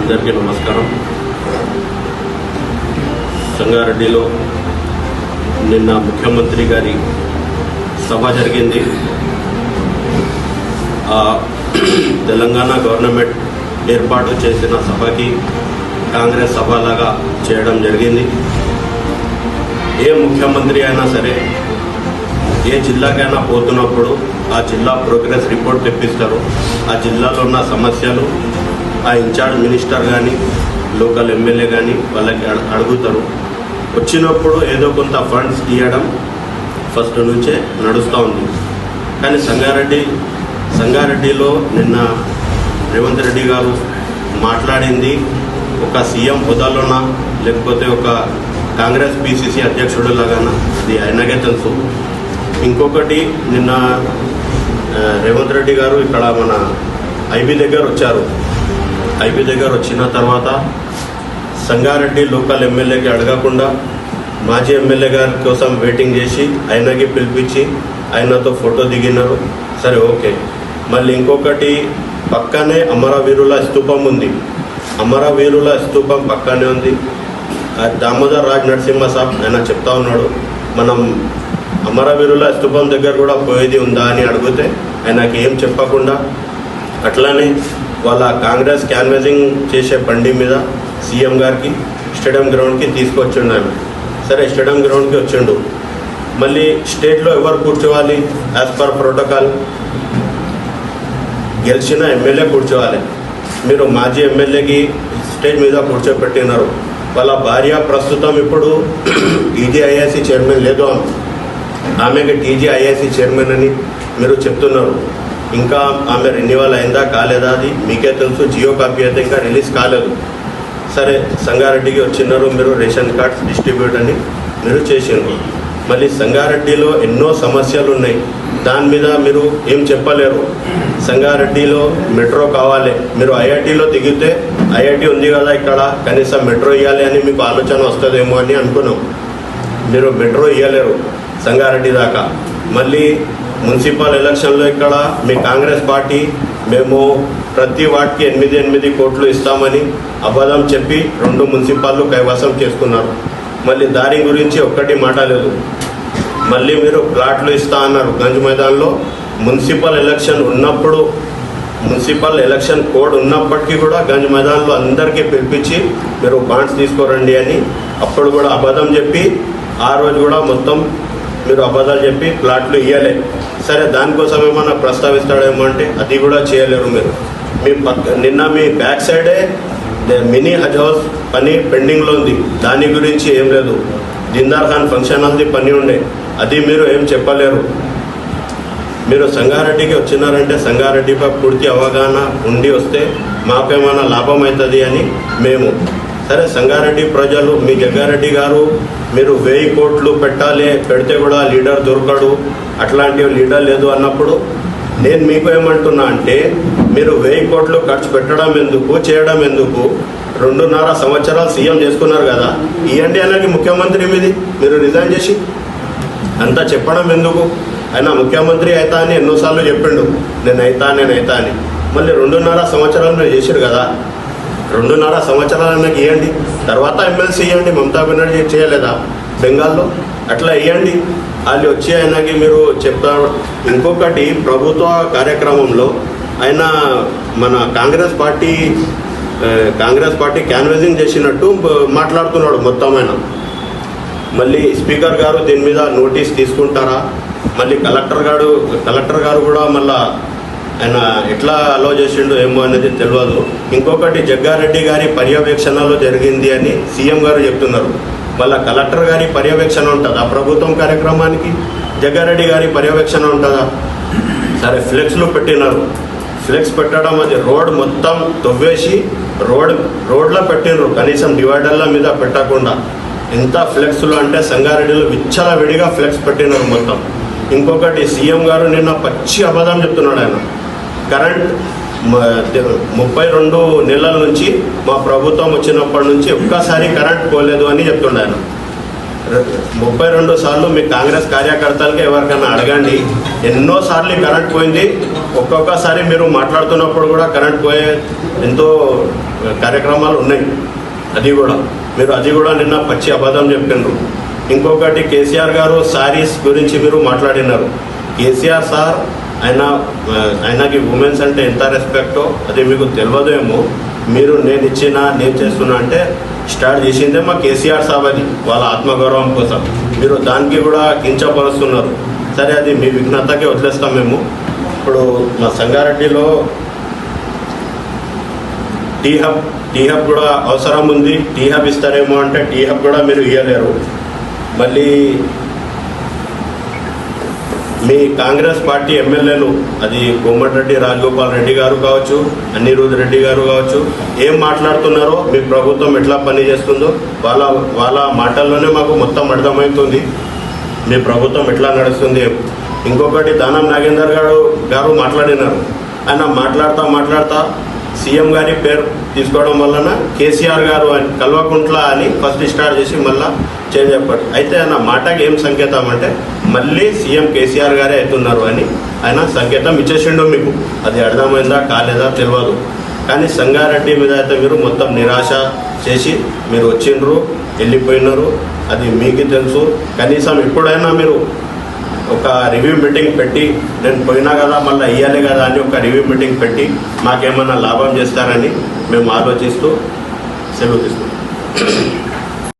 అందరికీ నమస్కారం. సంగారెడ్డిలో నిన్న ముఖ్యమంత్రి గారి సభ జరిగింది. తెలంగాణ గవర్నమెంట్ ఏర్పాటు చేసిన సభకి కాంగ్రెస్ సభలాగా చేయడం జరిగింది. ఏ ముఖ్యమంత్రి అయినా సరే ఏ జిల్లాకైనా పోతున్నప్పుడు ఆ జిల్లా ప్రోగ్రెస్ రిపోర్ట్ తెప్పిస్తారు. ఆ జిల్లాలో ఉన్న సమస్యలు ఆ ఇన్ఛార్జ్ మినిస్టర్ కానీ లోకల్ ఎమ్మెల్యే కానీ వాళ్ళకి అడుగుతారు. వచ్చినప్పుడు ఏదో కొంత ఫండ్స్ ఇవ్వడం ఫస్ట్ నుంచే నడుస్తూ ఉంది. కానీ సంగారెడ్డిలో నిన్న రేవంత్ రెడ్డి గారు మాట్లాడింది ఒక సీఎం హోదాలోనా లేకపోతే ఒక కాంగ్రెస్ పిసిసి అధ్యక్షుడు లాగానా అది ఆయనకే తెలుసు. ఇంకొకటి నిన్న రేవంత్ రెడ్డి గారు ఇక్కడ మన ఐబీ దగ్గర వచ్చారు. ఐబీ దగ్గర వచ్చిన తర్వాత సంగారెడ్డి లోకల్ ఎమ్మెల్యేకి అడగకుండా మాజీ ఎమ్మెల్యే గారి కోసం వెయిటింగ్ చేసి ఆయనకి పిలిపించి ఆయనతో ఫోటో దిగినారు. సరే ఓకే. మళ్ళీ ఇంకొకటి పక్కనే అమరవీరుల స్తూపం ఉంది. అమరవీరుల స్తూపం పక్కనే ఉంది. దామోదర్ రాజ్ నరసింహ సాబ్ ఆయన చెప్తా ఉన్నాడు, మనం అమరవీరుల స్తూపం దగ్గర కూడా పోయేది ఉందా అని అడిగితే ఆయనకి ఏం చెప్పకుండా అట్లానే వాళ్ళ కాంగ్రెస్ క్యాన్వాసింగ్ చేసే బండి మీద సీఎం గారికి స్టేడియం గ్రౌండ్కి తీసుకొచ్చిండు ఆయన. సరే స్టేడియం గ్రౌండ్కి వచ్చిండు. మళ్ళీ స్టేట్లో ఎవరు కూర్చోవాలి? యాజ్ పర్ ప్రోటోకాల్ గెలిచిన ఎమ్మెల్యే కూర్చోవాలి. మీరు మాజీ ఎమ్మెల్యేకి స్టేజ్ మీద కూర్చోపెట్టినారు. వాళ్ళ భార్య ప్రస్తుతం ఇప్పుడు టీజీఐఐసి చైర్మన్ లేదు, ఆమెకి టీజీఐఐసి చైర్మన్ అని మీరు చెప్తున్నారు. ఇంకా ఆమె రెన్యువల్ అయిందా కాలేదా అది మీకే తెలుసు. జియో కాపీ అయితే ఇంకా రిలీజ్ కాలేదు. సరే సంగారెడ్డికి వచ్చినారు, మీరు రేషన్ కార్డ్స్ డిస్ట్రిబ్యూట్ అని మీరు చేసినారు. మళ్ళీ సంగారెడ్డిలో ఎన్నో సమస్యలు ఉన్నాయి, దాని మీద మీరు ఏం చెప్పలేరు. సంగారెడ్డిలో మెట్రో కావాలి, మీరు ఐఐటీలో దిగితే ఐఐటీ ఉంది కదా ఇక్కడ, కనీసం మెట్రో ఇవ్వాలి అని మీకు ఆలోచన వస్తుందేమో అని అనుకున్నాం. మీరు మెట్రో ఇవ్వలేరు సంగారెడ్డి దాకా. మళ్ళీ మున్సిపల్ ఎలక్షన్లో ఇక్కడ మీ కాంగ్రెస్ పార్టీ మేము ప్రతి వార్డుకి 8 కోట్లు ఇస్తామని అబద్ధం చెప్పి 2 మున్సిపాల్లో కైవసం చేసుకున్నారు. మళ్ళీ దారి గురించి ఒక్కటి మాట లేదు. మళ్ళీ మీరు ప్లాట్లు ఇస్తా అన్నారు గంజ్ మైదాన్లో. మున్సిపల్ ఎలక్షన్ కోడ్ ఉన్నప్పటికీ కూడా గంజ్ మైదాన్లో అందరికీ పిలిపించి మీరు బాండ్స్ తీసుకోరండి అని అప్పుడు కూడా అబద్ధం చెప్పి ఆ రోజు కూడా మొత్తం మీరు అబద్ధాలు చెప్పి ప్లాట్లు ఇవ్వలే. సరే దానికోసం ఏమన్నా ప్రస్తావిస్తాడేమో అంటే అది కూడా చేయలేరు మీరు. నిన్న మీ బ్యాక్ సైడే మినీ హజ్ హౌస్ పని పెండింగ్లో ఉంది, దాని గురించి ఏం లేదు. జిందార్ ఖాన్ ఫంక్షన్ హాల్ది పని ఉండే, అది మీరు ఏం చెప్పలేరు. మీరు సంగారెడ్డికి వచ్చినారంటే సంగారెడ్డిపై పూర్తి అవగాహన ఉండి వస్తే మాకేమైనా లాభం అవుతుంది అని మేము. సరే సంగారెడ్డి ప్రజలు మీ జగ్గారెడ్డి గారు మీరు 1000 కోట్లు పెట్టాలి, పెడితే కూడా లీడర్ దొరకడు, అట్లాంటి లీడర్ లేదు అన్నప్పుడు నేను మీకు ఏమంటున్నా అంటే మీరు 1000 కోట్లు ఖర్చు పెట్టడం ఎందుకు, చేయడం ఎందుకు? 2.5 సంవత్సరాలు సీఎం చేసుకున్నారు కదా, ఇవ్వండి అనేది ముఖ్యమంత్రి మీది. మీరు రిజైన్ చేసి అంతా చెప్పడం ఎందుకు? ఆయన ముఖ్యమంత్రి అవుతా అని ఎన్నోసార్లు చెప్పిండు, నేను అవుతా అని. మళ్ళీ 2.5 సంవత్సరాలు మీరు చేశారు కదా, 2.5 సంవత్సరాలు నాకు ఇవ్వండి. తర్వాత ఎమ్మెల్సీ ఇవ్వండి. మమతా బెనర్జీ చేయలేదా బెంగాల్లో? అట్లా ఇవ్వండి. వాళ్ళు వచ్చి ఆయనకి మీరు చెప్తారు. ఇంకొకటి ప్రభుత్వ కార్యక్రమంలో ఆయన మన కాంగ్రెస్ పార్టీ క్యాన్వాసింగ్ చేసినట్టు మాట్లాడుతున్నాడు మొత్తం ఆయన. మళ్ళీ స్పీకర్ గారు దీని మీద నోటీస్ తీసుకుంటారా? మళ్ళీ కలెక్టర్ గారు కూడా మళ్ళా ఆయన ఎట్లా అలో చేసిండు ఏమో అనేది తెలియదు. ఇంకొకటి జగ్గారెడ్డి గారి పర్యవేక్షణలో జరిగింది అని సీఎం గారు చెప్తున్నారు. మళ్ళీ కలెక్టర్ గారి పర్యవేక్షణ ఉంటుందా ప్రభుత్వం కార్యక్రమానికి? జగ్గారెడ్డి గారి పర్యవేక్షణ ఉంటుందా? సరే ఫ్లెక్స్లు పెట్టినారు. ఫ్లెక్స్ పెట్టడం అది రోడ్ మొత్తం తవ్వేసి రోడ్లో పెట్టినారు, కనీసం డివైడర్ల మీద పెట్టకుండా. ఎంత ఫ్లెక్స్లు అంటే సంగారెడ్డిలో విచ్చలవిడిగా ఫ్లెక్స్ పెట్టినారు మొత్తం. ఇంకొకటి సీఎం గారు నిన్న పచ్చి అబద్ధం చెప్తున్నాడు ఆయన. కరెంట్ 32 నెలల నుంచి మా ప్రభుత్వం వచ్చినప్పటి నుంచి ఒక్కసారి కరెంట్ పోలేదు అని చెప్తున్నాడు ఆయన. 32 సార్లు మీ కాంగ్రెస్ కార్యకర్తలకి ఎవరికైనా అడగండి. ఎన్నోసార్లు కరెంట్ పోయింది. ఒక్కొక్కసారి మీరు మాట్లాడుతున్నప్పుడు కూడా కరెంట్ పోయే ఎంతో కార్యక్రమాలు ఉన్నాయి. అది కూడా నిన్న పచ్చి అబద్ధం చెప్పినారు. ఇంకొకటి కేసీఆర్ గారు సారీస్ గురించి మీరు మాట్లాడినారు. కేసీఆర్ సార్ ఆయనకి ఉమెన్స్ అంటే ఎంత రెస్పెక్టో అది మీకు తెలియదేమో. మీరు నేను చేస్తున్నా అంటే స్టార్ట్ చేసిందే మా కేసీఆర్ సాబ్. అది వాళ్ళ ఆత్మగౌరవం కోసం మీరు దానికి కూడా కించపరుస్తున్నారు. సరే, అది మీ విఘ్నతకే వదిలేస్తాం మేము. ఇప్పుడు మా సంగారెడ్డిలో టీ హబ్ కూడా అవసరం ఉంది. టీ హబ్ ఇస్తారేమో అంటే టీ హబ్ కూడా మీరు ఇవ్వలేరు. మళ్ళీ మీ కాంగ్రెస్ పార్టీ ఎమ్మెల్యేలు, అది కోమటిరెడ్డి రాజగోపాల్ రెడ్డి గారు కావచ్చు, అనిరుద్ రెడ్డి గారు కావచ్చు, ఏం మాట్లాడుతున్నారో, మీ ప్రభుత్వం ఎట్లా పనిచేస్తుందో వాళ్ళ మాటల్లోనే మాకు మొత్తం అర్థమవుతుంది మీ ప్రభుత్వం ఎట్లా నడుస్తుంది. ఇంకొకటి దానం నాగేందర్ గారు మాట్లాడినారు. ఆయన మాట్లాడుతా సీఎం గారి పేరు తీసుకోవడం వలన కేసీఆర్ గారు అని కల్వకుంట్ల అని ఫస్ట్ స్టార్ట్ చేసి మళ్ళీ చేంజ్ చెప్పాడు. అయితే ఆయన మాటకి ఏం సంకేతం అంటే మళ్ళీ సీఎం కేసీఆర్ గారే అవుతున్నారు అని ఆయన సంకేతం ఇచ్చేసిండు మీకు. అది అర్థమైందా కాలేదా తెలియదు. కానీ సంగారెడ్డి మీద అయితే మీరు మొత్తం నిరాశ చేసి మీరు వచ్చిండ్రు, వెళ్ళిపోయినారు. అది మీకు తెలుసు. కనీసం ఎప్పుడైనా మీరు ఒక రివ్యూ మీటింగ్ పెట్టి నేను పోయినా కదా మళ్ళీ ఇయ్యాలి కదా అని ఒక రివ్యూ మీటింగ్ పెట్టి మాకేమన్నా లాభం చేస్తారని మేము ఆలోచిస్తూ సెలవు తీసుకుంటాం.